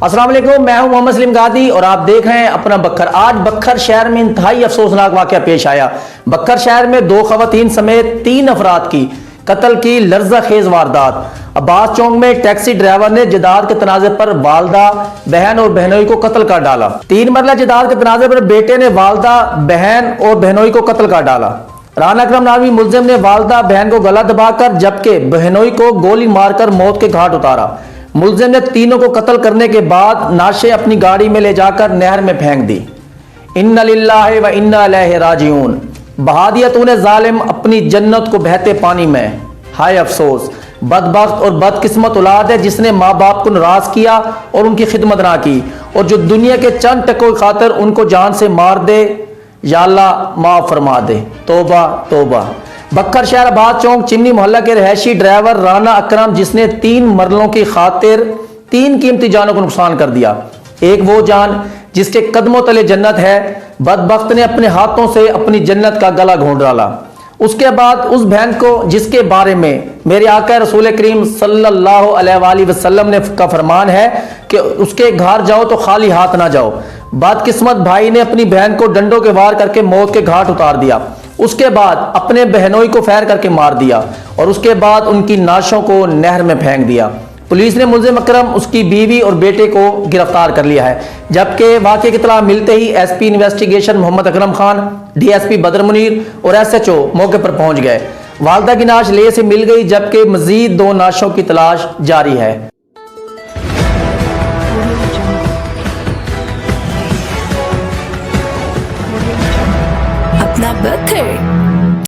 अस्सलाम वालेकुम, मैं हूं मोहम्मद सलीम गादी और आप देख रहे हैं अपना बक्खर। आज बक्खर शहर में इंतहाई अफसोसनाक वाकया पेश आया। बक्खर शहर में 2 खवातीन समेत 3 अफराद की कत्ल की लर्जा खेज वारदात। अब्बास चौक में टैक्सी ड्राइवर ने जदाद के तनाजे पर वालदा, बहन और बहनोई को कत्ल कर डाला। 3 मरला जदाद के तनाजे पर बेटे ने वालदा, बहन और बहनोई को कत्ल कर डाला। राना अकरम नामी मुलजिम ने वालदा बहन को गला दबाकर जबकि बहनोई को गोली मारकर मौत के घाट उतारा। मुलजिम ने तीनों को कत्ल करने के बाद नाशे अपनी गाड़ी में ले जाकर नहर में फेंक दी। इन्ना लिल्लाहि व इन्ना इलैहि राजिऊन। बहा दिया तूने जालिम अपनी जन्नत को बहते पानी में। हाय अफसोस, बदबख्त और बदकिस्मत औलाद है जिसने माँ बाप को नाराज किया और उनकी खिदमत ना की, और जो दुनिया के चंद टकों की खातिर उनको जान से मार दे। या अल्लाह माफ फरमा दे। तौबा तौबा। बक्खर शहर अब्बास चौक चिमनी मोहल्ला के रहायशी ड्राइवर राना अकरम जिसने 3 मरलों की खातिर 3 कीमती जानों को नुकसान कर दिया। एक वो जान जिसके कदमों तले जन्नत है, बदबख्त ने अपने हाथों से अपनी जन्नत का गला घोंट डाला। उसके बाद उस बहन को जिसके बारे में मेरे आका रसूल करीम सल्लल्लाहु अलैहि वसल्लम ने का फरमान है कि उसके घर जाओ तो खाली हाथ ना जाओ, बदकिस्मत भाई ने अपनी बहन को डंडों के वार करके मौत के घाट उतार दिया। उसके बाद अपने बहनोई को फायर करके मार दिया और उसके बाद उनकी नाशों को नहर में फेंक दिया। पुलिस ने मुलजिम अकरम, उसकी बीवी और बेटे को गिरफ्तार कर लिया है, जबकि वाक़े की इत्तला मिलते ही SP investigation Mohammad Akram Khan, DSP बदर मुनीर और एसएचओ मौके पर पहुंच गए। वालदा की नाश लेह से मिल गई, जबकि मजीद 2 नाशों की तलाश जारी है। अपना बक्खर